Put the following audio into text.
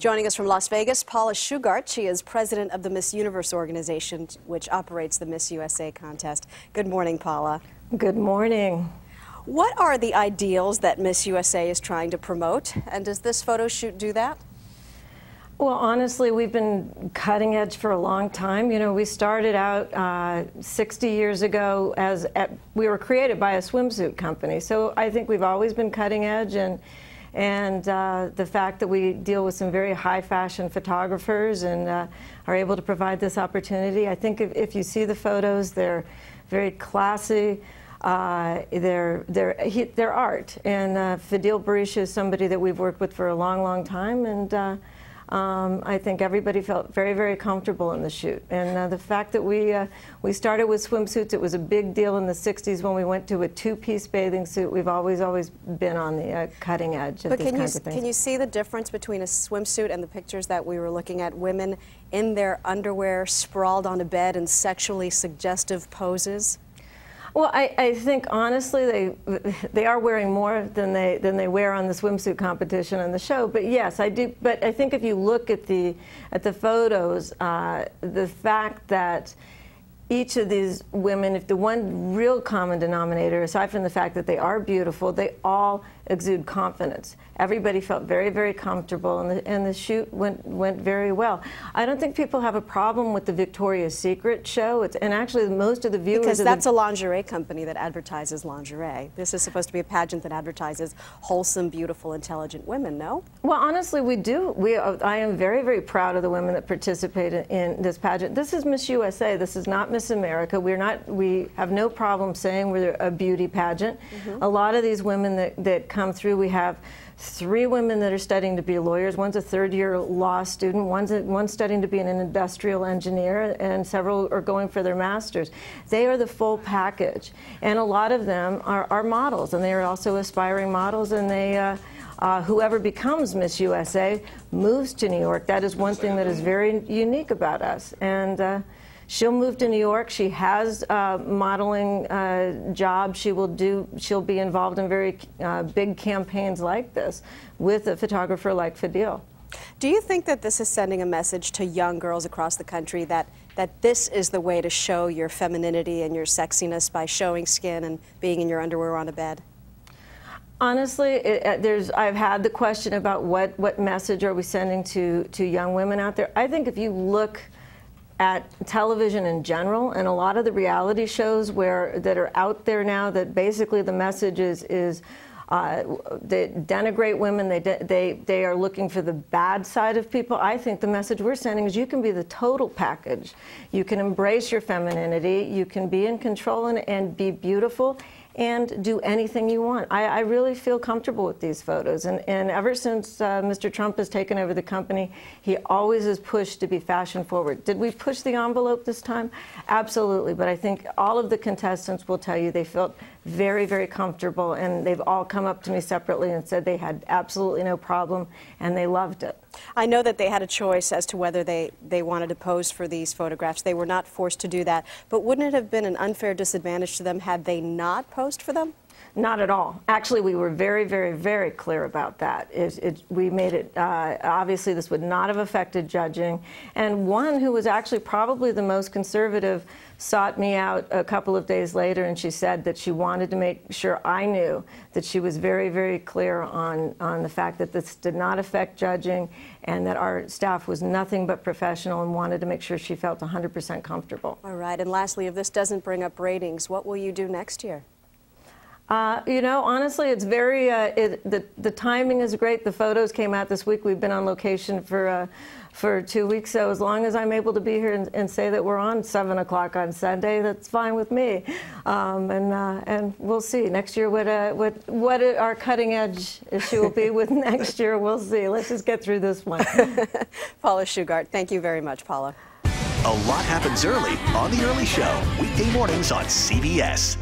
Joining us from Las Vegas, Paula Shugart. She is president of the Miss Universe organization, which operates the Miss USA contest. Good morning, Paula. Good morning. What are the ideals that Miss USA is trying to promote, and does this photo shoot do that? Well, honestly, we've been cutting edge for a long time. You know, we started out 60 years ago we were created by a swimsuit company. So I think we've always been cutting edge, and the fact that we deal with some very high fashion photographers and are able to provide this opportunity. I think if you see the photos, they're very classy. They're art, and Fadil Barisha is somebody that we've worked with for a long, long time, and I think everybody felt very, very comfortable in the shoot. And the fact that we started with swimsuits, it was a big deal in the 60s when we went to a two-piece bathing suit. We've always been on the cutting edge of these kinds of things. Can you see the difference between a swimsuit and the pictures that we were looking at? Women in their underwear, sprawled on a bed in sexually suggestive poses? Well, I think honestly they are wearing more than they wear on the swimsuit competition and the show. But yes, I do. But I think if you look at the photos, the fact that each of these women, if the one real common denominator, aside from the fact that they are beautiful, they all exude confidence. Everybody felt very, very comfortable, and the shoot went very well. I don't think people have a problem with the Victoria's Secret show, and actually most of the viewers... Because that's a lingerie company that advertises lingerie. This is supposed to be a pageant that advertises wholesome, beautiful, intelligent women, no? Well, honestly, we do. I am very, very proud of the women that participated in this pageant. This is Miss USA. This is not Miss America. We have no problem saying we're a beauty pageant. Mm-hmm. A lot of these women that come through, we have 3 women that are studying to be lawyers. One's a third-year law student. One's studying to be an industrial engineer, and several are going for their masters. They are the full package, and a lot of them are models, and they are also aspiring models, and they whoever becomes Miss USA moves to New York. That is one thing that is very unique about us. And she'll move to New York. She has modeling jobs. She'll be involved in very big campaigns like this with a photographer like Fadil. Do you think that this is sending a message to young girls across the country that this is the way to show your femininity and your sexiness, by showing skin and being in your underwear on a bed? Honestly, I've had the question about what message are we sending to young women out there. I think if you look at television in general, and a lot of the reality shows that are out there now, that basically the message is they denigrate women, they are looking for the bad side of people. I think the message we're sending is you can be the total package. You can embrace your femininity, you can be in control and be beautiful, and do anything you want. I really feel comfortable with these photos. And ever since Mr. Trump has taken over the company, he always has pushed to be fashion forward. Did we push the envelope this time? Absolutely. But I think all of the contestants will tell you they felt very, very comfortable, and they've all come up to me separately and said they had absolutely no problem, and they loved it. I know that they had a choice as to whether they wanted to pose for these photographs. They were not forced to do that. But wouldn't it have been an unfair disadvantage to them had they not posed for them? Not at all. Actually, we were very, very, very clear about that. We made it, obviously this would not have affected judging. And one who was actually probably the most conservative sought me out a couple of days later, and she said that she wanted to make sure I knew that she was very, very clear on the fact that this did not affect judging, and that our staff was nothing but professional, and wanted to make sure she felt 100% comfortable. All right. And lastly, if this doesn't bring up ratings, what will you do next year? You know, honestly, it's very, the timing is great. The photos came out this week. We've been on location for 2 weeks, so as long as I'm able to be here and say that we're on 7 o'clock on Sunday, that's fine with me. And we'll see next year what our cutting edge issue will be with next year. We'll see. Let's just get through this one. Paula Shugart, thank you very much, Paula. A lot happens early on The Early Show, weekday mornings on CBS.